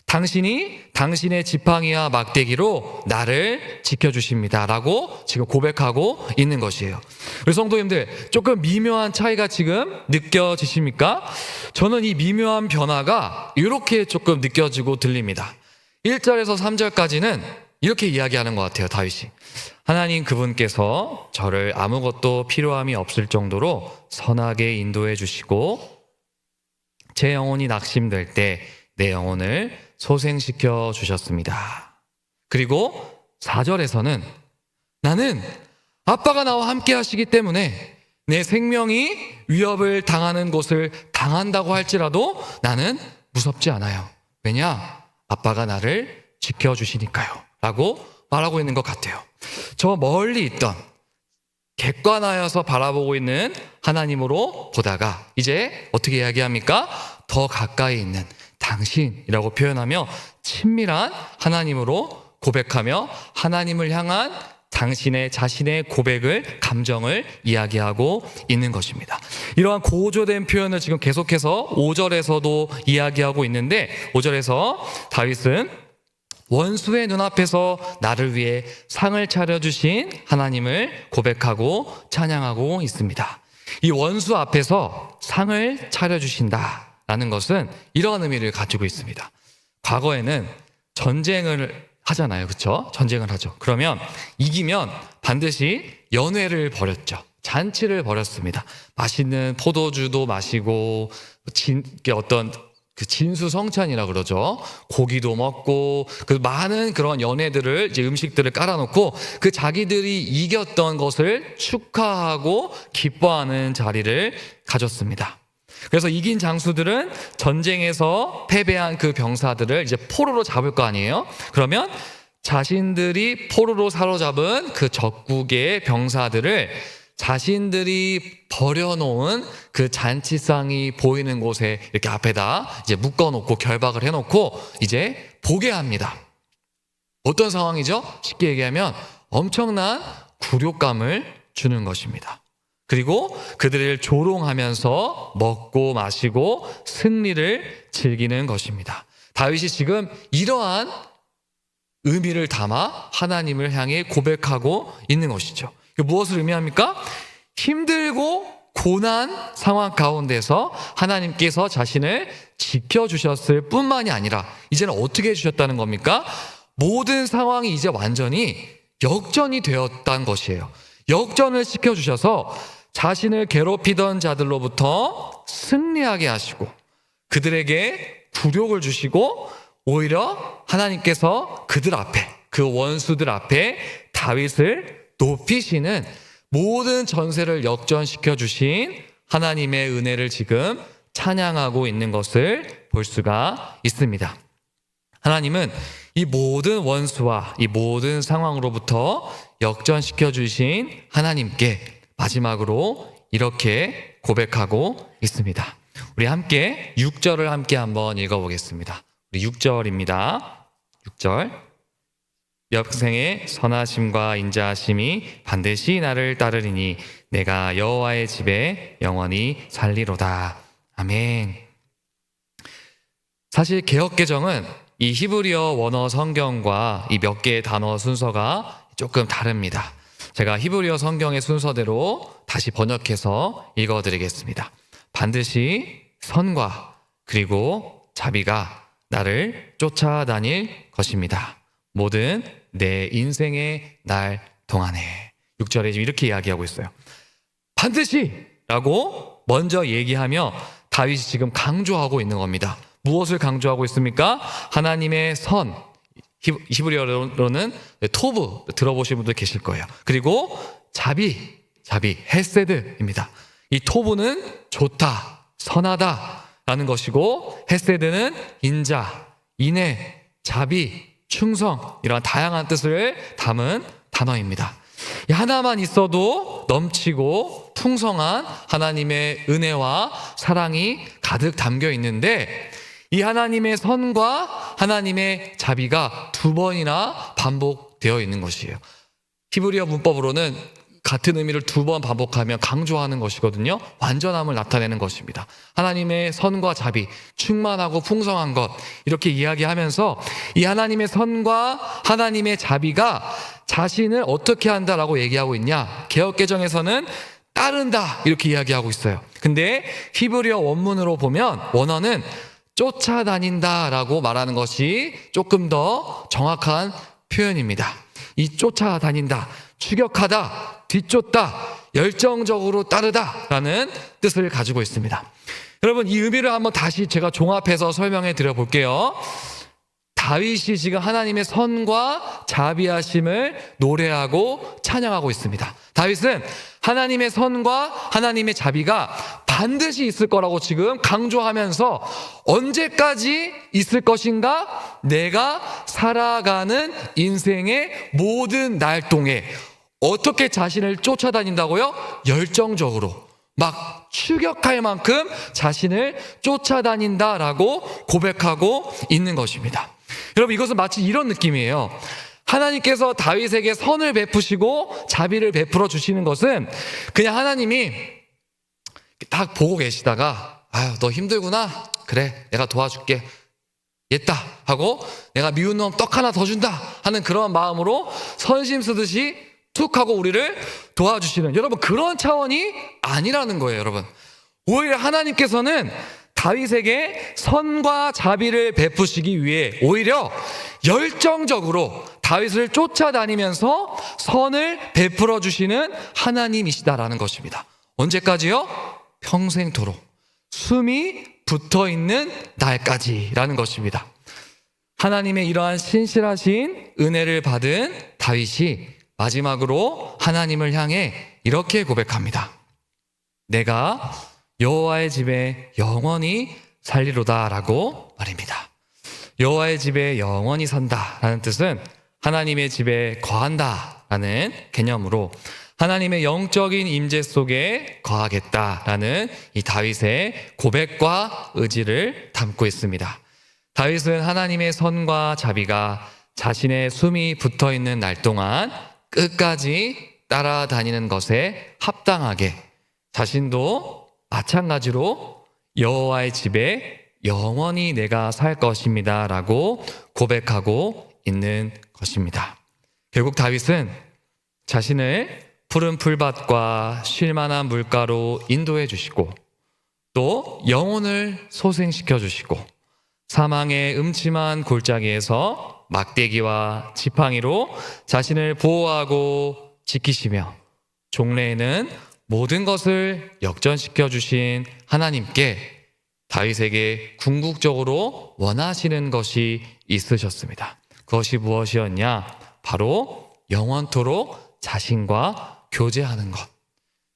당신이 당신의 지팡이와 막대기로 나를 지켜주십니다 라고 지금 고백하고 있는 것이에요. 우리 성도님들, 조금 미묘한 차이가 지금 느껴지십니까? 저는 이 미묘한 변화가 이렇게 조금 느껴지고 들립니다. 1절에서 3절까지는 이렇게 이야기하는 것 같아요. 다윗이 하나님 그분께서 저를 아무것도 필요함이 없을 정도로 선하게 인도해 주시고 제 영혼이 낙심될 때 내 영혼을 소생시켜 주셨습니다. 그리고 4절에서는 나는 아빠가 나와 함께 하시기 때문에 내 생명이 위협을 당하는 곳을 당한다고 할지라도 나는 무섭지 않아요. 왜냐? 아빠가 나를 지켜주시니까요 라고 말하고 있는 것 같아요. 저 멀리 있던 객관하여서 바라보고 있는 하나님으로 보다가 이제 어떻게 이야기합니까? 더 가까이 있는 당신이라고 표현하며 친밀한 하나님으로 고백하며 하나님을 향한 자신의 고백을, 감정을 이야기하고 있는 것입니다. 이러한 고조된 표현을 지금 계속해서 5절에서도 이야기하고 있는데 5절에서 다윗은 원수의 눈앞에서 나를 위해 상을 차려주신 하나님을 고백하고 찬양하고 있습니다. 이 원수 앞에서 상을 차려주신다라는 것은 이러한 의미를 가지고 있습니다. 과거에는 전쟁을 하잖아요. 그렇죠? 전쟁을 하죠. 그러면 이기면 반드시 연회를 벌였죠. 잔치를 벌였습니다. 맛있는 포도주도 마시고 어떤 그 진수성찬이라 그러죠. 고기도 먹고 그 많은 그런 연회들을 이제 음식들을 깔아놓고 그 자기들이 이겼던 것을 축하하고 기뻐하는 자리를 가졌습니다. 그래서 이긴 장수들은 전쟁에서 패배한 그 병사들을 이제 포로로 잡을 거 아니에요. 그러면 자신들이 포로로 사로잡은 그 적국의 병사들을 자신들이 버려놓은 그 잔치상이 보이는 곳에 이렇게 앞에다 이제 묶어놓고 결박을 해놓고 이제 보게 합니다. 어떤 상황이죠? 쉽게 얘기하면 엄청난 굴욕감을 주는 것입니다. 그리고 그들을 조롱하면서 먹고 마시고 승리를 즐기는 것입니다. 다윗이 지금 이러한 의미를 담아 하나님을 향해 고백하고 있는 것이죠. 무엇을 의미합니까? 힘들고 고난 상황 가운데서 하나님께서 자신을 지켜주셨을 뿐만이 아니라 이제는 어떻게 해주셨다는 겁니까? 모든 상황이 이제 완전히 역전이 되었다는 것이에요. 역전을 시켜주셔서 자신을 괴롭히던 자들로부터 승리하게 하시고 그들에게 굴욕을 주시고 오히려 하나님께서 그들 앞에 그 원수들 앞에 다윗을 높이시는 모든 전세를 역전시켜 주신 하나님의 은혜를 지금 찬양하고 있는 것을 볼 수가 있습니다. 하나님은 이 모든 원수와 이 모든 상황으로부터 역전시켜 주신 하나님께 마지막으로 이렇게 고백하고 있습니다. 우리 함께 6절을 함께 한번 읽어보겠습니다. 우리 6절입니다. 6절. 평생의 선하심과 인자하심이 반드시 나를 따르리니 내가 여호와의 집에 영원히 살리로다. 아멘. 사실 개역개정은 이 히브리어 원어 성경과 이 몇 개의 단어 순서가 조금 다릅니다. 제가 히브리어 성경의 순서대로 다시 번역해서 읽어드리겠습니다. 반드시 선과 그리고 자비가 나를 쫓아다닐 것입니다. 모든 내 인생의 날 동안에. 6절에 지금 이렇게 이야기하고 있어요. 반드시 라고 먼저 얘기하며 다윗이 지금 강조하고 있는 겁니다. 무엇을 강조하고 있습니까? 하나님의 선, 히브리어로는 토브 들어보신 분들 계실 거예요. 그리고 자비, 헤세드입니다. 이 토브는 좋다, 선하다 라는 것이고, 헤세드는 인자, 인애, 자비, 충성 이런 다양한 뜻을 담은 단어입니다. 이 하나만 있어도 넘치고 풍성한 하나님의 은혜와 사랑이 가득 담겨 있는데, 이 하나님의 선과 하나님의 자비가 두 번이나 반복되어 있는 것이에요. 히브리어 문법으로는 같은 의미를 두 번 반복하면 강조하는 것이거든요. 완전함을 나타내는 것입니다. 하나님의 선과 자비, 충만하고 풍성한 것, 이렇게 이야기하면서 이 하나님의 선과 하나님의 자비가 자신을 어떻게 한다라고 얘기하고 있냐? 개역개정에서는 따른다 이렇게 이야기하고 있어요. 근데 히브리어 원문으로 보면 원어는 쫓아다닌다라고 말하는 것이 조금 더 정확한 표현입니다. 이 쫓아다닌다, 추격하다, 뒤쫓다, 열정적으로 따르다라는 뜻을 가지고 있습니다. 여러분, 이 의미를 한번 다시 제가 종합해서 설명해 드려 볼게요. 다윗이 지금 하나님의 선과 자비하심을 노래하고 찬양하고 있습니다. 다윗은 하나님의 선과 하나님의 자비가 반드시 있을 거라고 지금 강조하면서 언제까지 있을 것인가? 내가 살아가는 인생의 모든 날 동에 어떻게 자신을 쫓아다닌다고요? 열정적으로 막 추격할 만큼 자신을 쫓아다닌다라고 고백하고 있는 것입니다. 여러분, 이것은 마치 이런 느낌이에요. 하나님께서 다윗에게 선을 베푸시고 자비를 베풀어 주시는 것은 그냥 하나님이 딱 보고 계시다가, 아유, 너 힘들구나? 그래, 내가 도와줄게. 옛다 하고 내가 미운 놈 떡 하나 더 준다 하는 그런 마음으로 선심 쓰듯이 툭 하고 우리를 도와주시는, 여러분, 그런 차원이 아니라는 거예요. 여러분, 오히려 하나님께서는 다윗에게 선과 자비를 베푸시기 위해 오히려 열정적으로 다윗을 쫓아다니면서 선을 베풀어 주시는 하나님이시다라는 것입니다. 언제까지요? 평생토록, 숨이 붙어있는 날까지라는 것입니다. 하나님의 이러한 신실하신 은혜를 받은 다윗이 마지막으로 하나님을 향해 이렇게 고백합니다. 내가 여호와의 집에 영원히 살리로다라고 말입니다. 여호와의 집에 영원히 산다라는 뜻은 하나님의 집에 거한다라는 개념으로 하나님의 영적인 임재 속에 거하겠다라는 이 다윗의 고백과 의지를 담고 있습니다. 다윗은 하나님의 선과 자비가 자신의 숨이 붙어있는 날 동안 끝까지 따라다니는 것에 합당하게 자신도 마찬가지로 여호와의 집에 영원히 내가 살 것입니다 라고 고백하고 있는 것입니다. 결국 다윗은 자신을 푸른 풀밭과 쉴만한 물가로 인도해 주시고 또 영혼을 소생시켜 주시고 사망의 음침한 골짜기에서 막대기와 지팡이로 자신을 보호하고 지키시며 종래에는 모든 것을 역전시켜 주신 하나님께 다윗에게 궁극적으로 원하시는 것이 있으셨습니다. 그것이 무엇이었냐? 바로 영원토록 자신과 교제하는 것.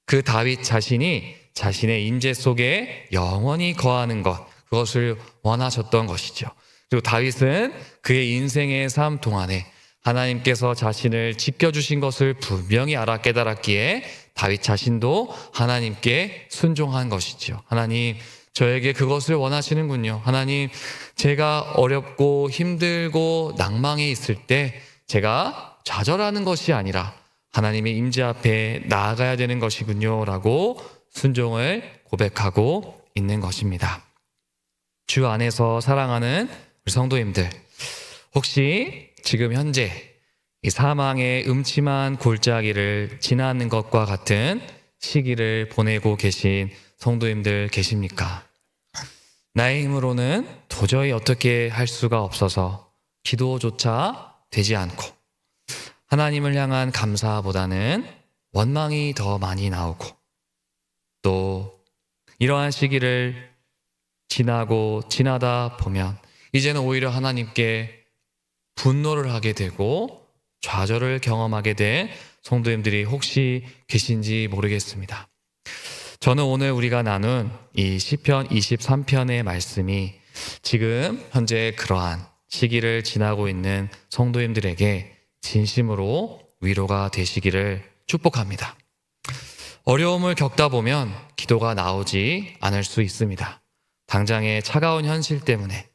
그 다윗 자신이 자신의 임재 속에 영원히 거하는 것, 그것을 원하셨던 것이죠. 그리고 다윗은 그의 인생의 삶 동안에 하나님께서 자신을 지켜주신 것을 분명히 알아 깨달았기에 다윗 자신도 하나님께 순종한 것이죠. 하나님, 저에게 그것을 원하시는군요. 하나님, 제가 어렵고 힘들고 낭망에 있을 때 제가 좌절하는 것이 아니라 하나님의 임재 앞에 나아가야 되는 것이군요 라고 순종을 고백하고 있는 것입니다. 주 안에서 사랑하는 우리 성도님들, 혹시 지금 현재 이 사망의 음침한 골짜기를 지나는 것과 같은 시기를 보내고 계신 성도님들 계십니까? 나의 힘으로는 도저히 어떻게 할 수가 없어서 기도조차 되지 않고 하나님을 향한 감사보다는 원망이 더 많이 나오고 또 이러한 시기를 지나다 보면 이제는 오히려 하나님께 분노를 하게 되고 좌절을 경험하게 된 성도님들이 혹시 계신지 모르겠습니다. 저는 오늘 우리가 나눈 이 시편 23편의 말씀이 지금 현재 그러한 시기를 지나고 있는 성도님들에게 진심으로 위로가 되시기를 축복합니다. 어려움을 겪다 보면 기도가 나오지 않을 수 있습니다. 당장의 차가운 현실 때문에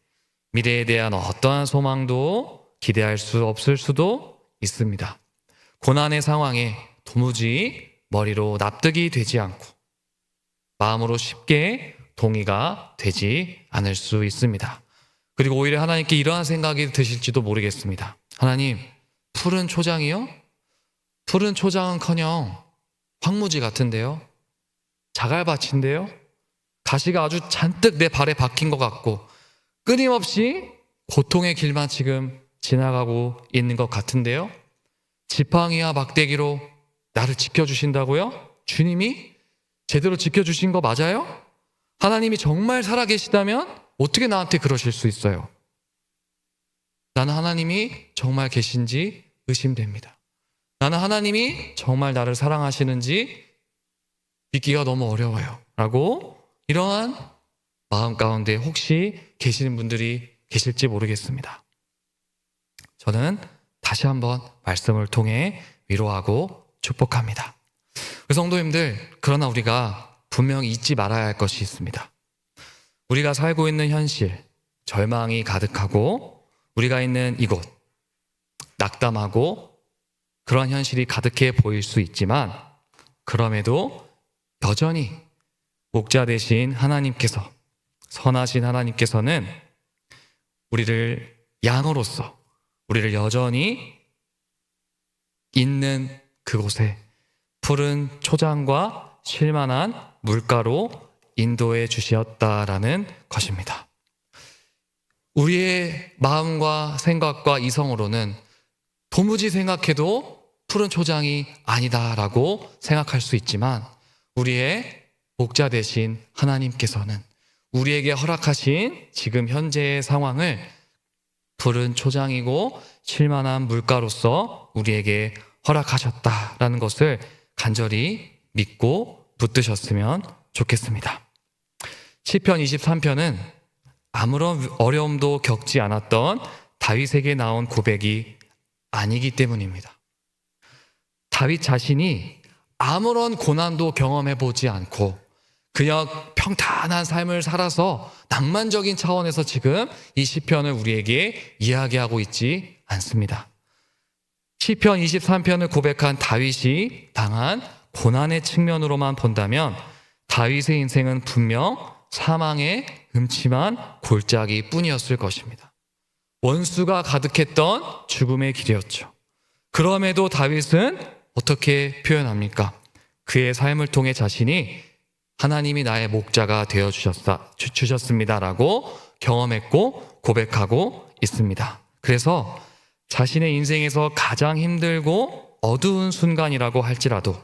미래에 대한 어떠한 소망도 기대할 수 없을 수도 있습니다. 고난의 상황에 도무지 머리로 납득이 되지 않고 마음으로 쉽게 동의가 되지 않을 수 있습니다. 그리고 오히려 하나님께 이러한 생각이 드실지도 모르겠습니다. 하나님, 푸른 초장이요? 푸른 초장은커녕 황무지 같은데요? 자갈밭인데요? 가시가 아주 잔뜩 내 발에 박힌 것 같고 끊임없이 고통의 길만 지금 지나가고 있는 것 같은데요? 지팡이와 막대기로 나를 지켜주신다고요? 주님이 제대로 지켜주신 거 맞아요? 하나님이 정말 살아계시다면 어떻게 나한테 그러실 수 있어요? 나는 하나님이 정말 계신지 의심됩니다. 나는 하나님이 정말 나를 사랑하시는지 믿기가 너무 어려워요. 라고 이러한 마음 가운데 혹시 계시는 분들이 계실지 모르겠습니다. 저는 다시 한번 말씀을 통해 위로하고 축복합니다. 성도님들, 그러나 우리가 분명히 잊지 말아야 할 것이 있습니다. 우리가 살고 있는 현실, 절망이 가득하고 우리가 있는 이곳, 낙담하고 그런 현실이 가득해 보일 수 있지만 그럼에도 여전히 목자 되신 하나님께서, 선하신 하나님께서는 우리를 양으로서 우리를 여전히 있는 그곳에 푸른 초장과 쉴만한 물가로 인도해 주셨다라는 것입니다. 우리의 마음과 생각과 이성으로는 도무지 생각해도 푸른 초장이 아니다라고 생각할 수 있지만 우리의 목자 되신 하나님께서는 우리에게 허락하신 지금 현재의 상황을 푸른 초장이고 쉴만한 물가로서 우리에게 허락하셨다라는 것을 간절히 믿고 붙드셨으면 좋겠습니다. 시편 23편은 아무런 어려움도 겪지 않았던 다윗에게 나온 고백이 아니기 때문입니다. 다윗 자신이 아무런 고난도 경험해보지 않고 그냥 평탄한 삶을 살아서 낭만적인 차원에서 지금 이 시편을 우리에게 이야기하고 있지 않습니다. 시편 23편을 고백한 다윗이 당한 고난의 측면으로만 본다면 다윗의 인생은 분명 사망의 음침한 골짜기 뿐이었을 것입니다. 원수가 가득했던 죽음의 길이었죠. 그럼에도 다윗은 어떻게 표현합니까? 그의 삶을 통해 자신이 하나님이 나의 목자가 되어주셨습니다라고 경험했고 고백하고 있습니다. 그래서 자신의 인생에서 가장 힘들고 어두운 순간이라고 할지라도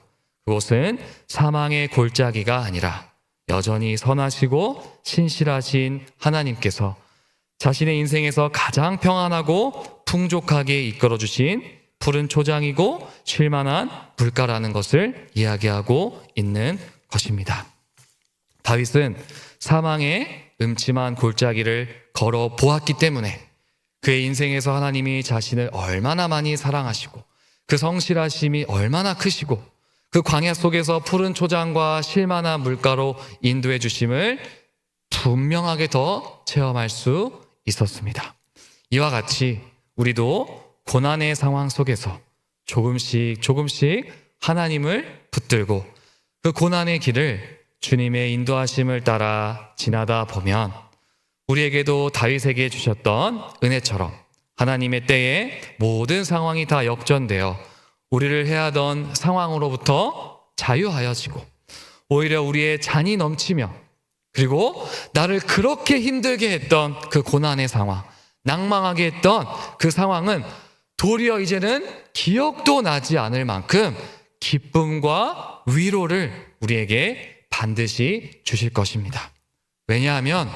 그곳은 사망의 골짜기가 아니라 여전히 선하시고 신실하신 하나님께서 자신의 인생에서 가장 평안하고 풍족하게 이끌어주신 푸른 초장이고 쉴만한 물가라는 것을 이야기하고 있는 것입니다. 다윗은 사망의 음침한 골짜기를 걸어 보았기 때문에 그의 인생에서 하나님이 자신을 얼마나 많이 사랑하시고 그 성실하심이 얼마나 크시고 그 광야 속에서 푸른 초장과 쉴만한 물가로 인도해 주심을 분명하게 더 체험할 수 있었습니다. 이와 같이 우리도 고난의 상황 속에서 조금씩 하나님을 붙들고 그 고난의 길을 주님의 인도하심을 따라 지나다 보면 우리에게도 다윗에게 주셨던 은혜처럼 하나님의 때에 모든 상황이 다 역전되어 우리를 해하던 상황으로부터 자유하여지고 오히려 우리의 잔이 넘치며 그리고 나를 그렇게 힘들게 했던 그 고난의 상황, 낭망하게 했던 그 상황은 도리어 이제는 기억도 나지 않을 만큼 기쁨과 위로를 우리에게 반드시 주실 것입니다. 왜냐하면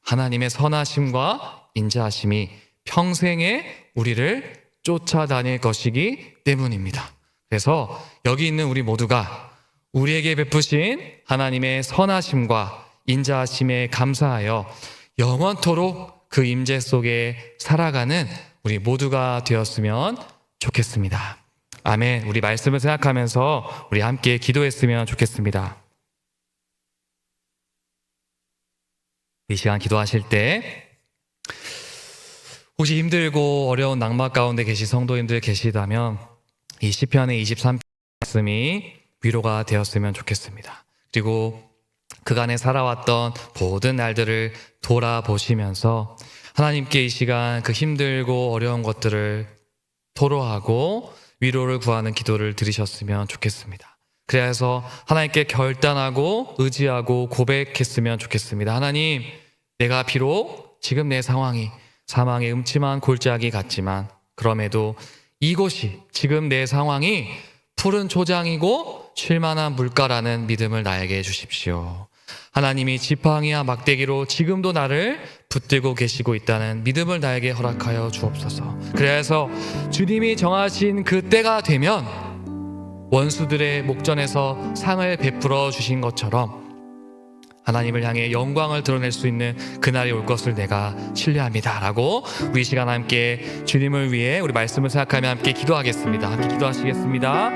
하나님의 선하심과 인자하심이 평생에 우리를 쫓아다닐 것이기 때문입니다. 그래서 여기 있는 우리 모두가 우리에게 베푸신 하나님의 선하심과 인자하심에 감사하여 영원토록 그 임재 속에 살아가는 우리 모두가 되었으면 좋겠습니다. 아멘. 우리 말씀을 생각하면서 우리 함께 기도했으면 좋겠습니다. 이 시간 기도하실 때 혹시 힘들고 어려운 낭만 가운데 계신 성도님들 계시다면 이 시편의 23편 말씀이 위로가 되었으면 좋겠습니다. 그리고 그간에 살아왔던 모든 날들을 돌아보시면서 하나님께 이 시간 그 힘들고 어려운 것들을 토로하고 위로를 구하는 기도를 드리셨으면 좋겠습니다. 그래서 하나님께 결단하고 의지하고 고백했으면 좋겠습니다. 하나님, 내가 비록 지금 내 상황이 사망의 음침한 골짜기 같지만 그럼에도 이곳이 지금 내 상황이 푸른 초장이고 쉴만한 물가라는 믿음을 나에게 주십시오. 하나님이 지팡이와 막대기로 지금도 나를 붙들고 계시고 있다는 믿음을 나에게 허락하여 주옵소서. 그래서 주님이 정하신 그 때가 되면 원수들의 목전에서 상을 베풀어 주신 것처럼 하나님을 향해 영광을 드러낼 수 있는 그날이 올 것을 내가 신뢰합니다 라고 우리 시간 함께 주님을 위해 우리 말씀을 생각하며 함께 기도하겠습니다. 함께 기도하시겠습니다.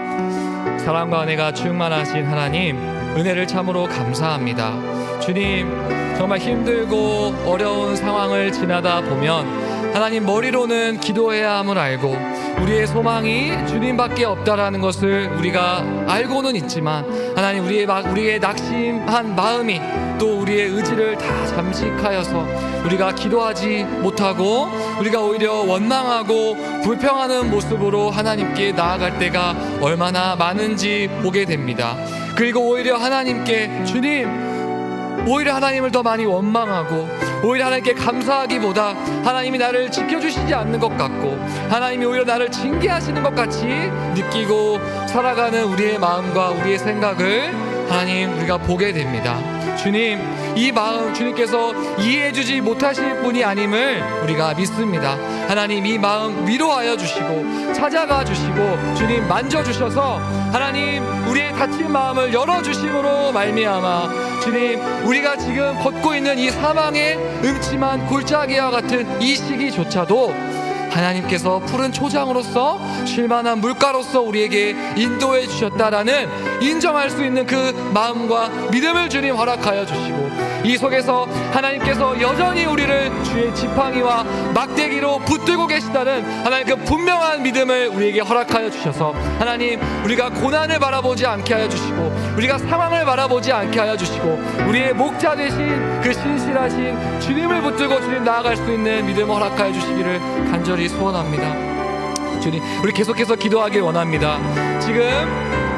사랑과 은혜가 충만하신 하나님, 은혜를 참으로 감사합니다. 주님, 정말 힘들고 어려운 상황을 지나다 보면 하나님, 머리로는 기도해야 함을 알고 우리의 소망이 주님밖에 없다라는 것을 우리가 알고는 있지만 하나님, 우리의 낙심한 마음이 또 우리의 의지를 다 잠식하여서 우리가 기도하지 못하고 우리가 오히려 원망하고 불평하는 모습으로 하나님께 나아갈 때가 얼마나 많은지 보게 됩니다. 그리고 오히려 하나님께 주님, 오히려 하나님을 더 많이 원망하고 오히려 하나님께 감사하기보다 하나님이 나를 지켜주시지 않는 것 같고 하나님이 오히려 나를 징계하시는 것 같이 느끼고 살아가는 우리의 마음과 우리의 생각을 하나님, 우리가 보게 됩니다. 주님, 이 마음 주님께서 이해해주지 못하실 분이 아님을 우리가 믿습니다. 하나님, 이 마음 위로하여 주시고 찾아가 주시고 주님 만져주셔서 하나님, 우리의 닫힌 마음을 열어주심으로 말미암아 주님, 우리가 지금 걷고 있는 이 사망의 음침한 골짜기와 같은 이 시기조차도 하나님께서 푸른 초장으로서 쉴만한 물가로서 우리에게 인도해 주셨다라는 인정할 수 있는 그 마음과 믿음을 주님 허락하여 주시고 이 속에서 하나님께서 여전히 우리를 주의 지팡이와 막대기로 붙들고 계시다는 하나님 그 분명한 믿음을 우리에게 허락하여 주셔서 하나님, 우리가 고난을 바라보지 않게 하여 주시고 우리가 상황을 바라보지 않게 하여 주시고 우리의 목자 되신 그 신실하신 주님을 붙들고 주님 나아갈 수 있는 믿음을 허락하여 주시기를 간절히 소원합니다. 주님, 우리 계속해서 기도하길 원합니다. 지금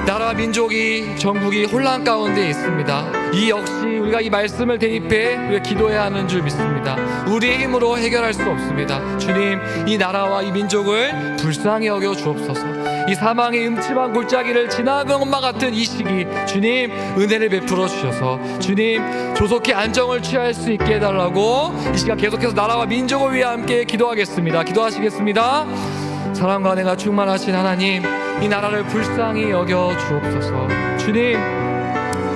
나라 민족이 전국이 혼란 가운데 있습니다. 이 역시 우리가 이 말씀을 대입해 우리가 기도해야 하는 줄 믿습니다. 우리의 힘으로 해결할 수 없습니다. 주님, 이 나라와 이 민족을 불쌍히 여겨 주옵소서. 이 사망의 음침한 골짜기를 지나간 것과 같은 이 시기 주님, 은혜를 베풀어 주셔서 주님, 조속히 안정을 취할 수 있게 해달라고 이 시간 계속해서 나라와 민족을 위해 함께 기도하겠습니다. 기도하시겠습니다. 사랑과 은혜가 충만하신 하나님, 이 나라를 불쌍히 여겨 주옵소서. 주님,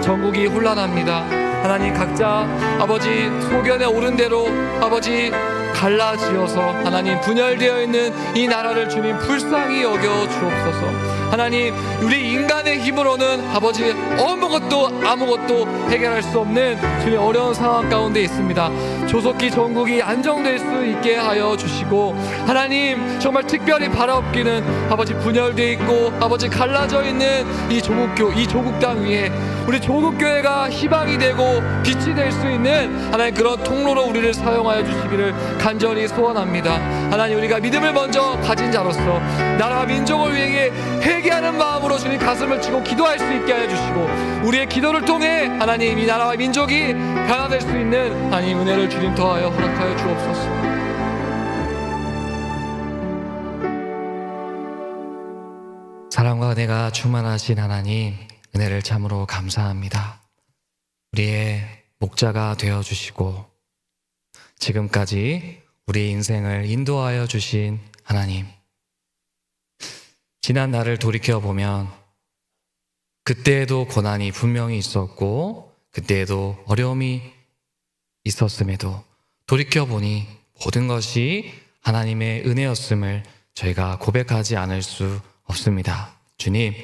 전국이 혼란합니다. 하나님, 각자 아버지 소견에 오른 대로 아버지 갈라지어서 하나님 분열되어 있는 이 나라를 주님 불쌍히 여겨 주옵소서. 하나님, 우리 인간의 힘으로는 아버지 아무것도 해결할 수 없는 주님 어려운 상황 가운데 있습니다. 조속히 전국이 안정될 수 있게 하여 주시고, 하나님 정말 특별히 바라옵기는 아버지 분열되어 있고 아버지 갈라져 있는 이 조국 땅 위에 우리 조국교회가 희망이 되고 빛이 될 수 있는 하나님 그런 통로로 우리를 사용하여 주시기를 간절히 소원합니다. 하나님, 우리가 믿음을 먼저 가진 자로서 나라와 민족을 위해 회개하는 마음으로 주님 가슴을 치고 기도할 수 있게 하여 주시고, 우리의 기도를 통해 하나님 이 나라와 민족이 변화될 수 있는 하나님 은혜를 주님 더하여 허락하여 주옵소서. 사랑과 은혜가 충만하신 하나님, 은혜를 참으로 감사합니다. 우리의 목자가 되어주시고 지금까지 우리 인생을 인도하여 주신 하나님, 지난 날을 돌이켜보면 그때에도 고난이 분명히 있었고 그때에도 어려움이 있었음에도 돌이켜보니 모든 것이 하나님의 은혜였음을 저희가 고백하지 않을 수 없습니다. 주님,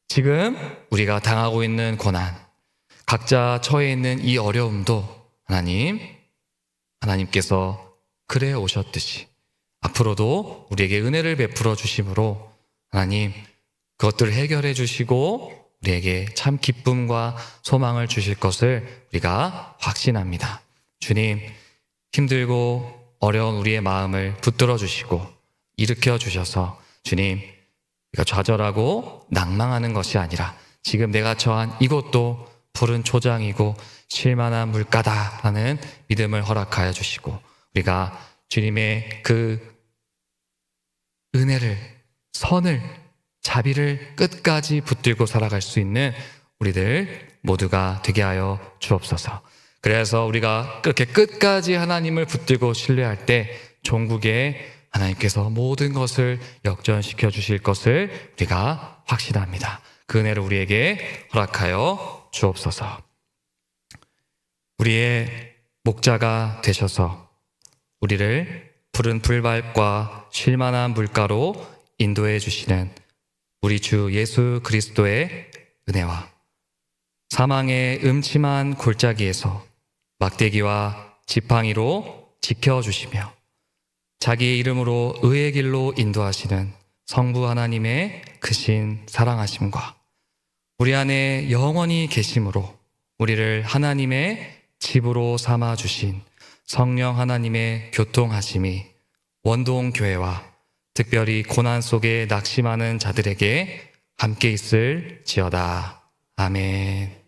지금 우리가 당하고 있는 고난, 각자 처해 있는 이 어려움도 하나님께서 그래 오셨듯이 앞으로도 우리에게 은혜를 베풀어 주심으로 하나님 그것들을 해결해 주시고 우리에게 참 기쁨과 소망을 주실 것을 우리가 확신합니다. 주님, 힘들고 어려운 우리의 마음을 붙들어 주시고 일으켜 주셔서 주님, 우리가 좌절하고 낭망하는 것이 아니라 지금 내가 처한 이곳도 푸른 초장이고 쉴만한 물가다라는 믿음을 허락하여 주시고 우리가 주님의 그 은혜를, 선을, 자비를 끝까지 붙들고 살아갈 수 있는 우리들 모두가 되게 하여 주옵소서. 그래서 우리가 그렇게 끝까지 하나님을 붙들고 신뢰할 때 종국에 하나님께서 모든 것을 역전시켜 주실 것을 우리가 확신합니다. 그 은혜를 우리에게 허락하여 주옵소서. 우리의 목자가 되셔서 우리를 푸른 풀밭과 쉴만한 물가로 인도해 주시는 우리 주 예수 그리스도의 은혜와 사망의 음침한 골짜기에서 막대기와 지팡이로 지켜주시며 자기의 이름으로 의의 길로 인도하시는 성부 하나님의 크신 사랑하심과 우리 안에 영원히 계심으로 우리를 하나님의 집으로 삼아주신 성령 하나님의 교통하심이 원동교회와 특별히 고난 속에 낙심하는 자들에게 함께 있을지어다. 아멘.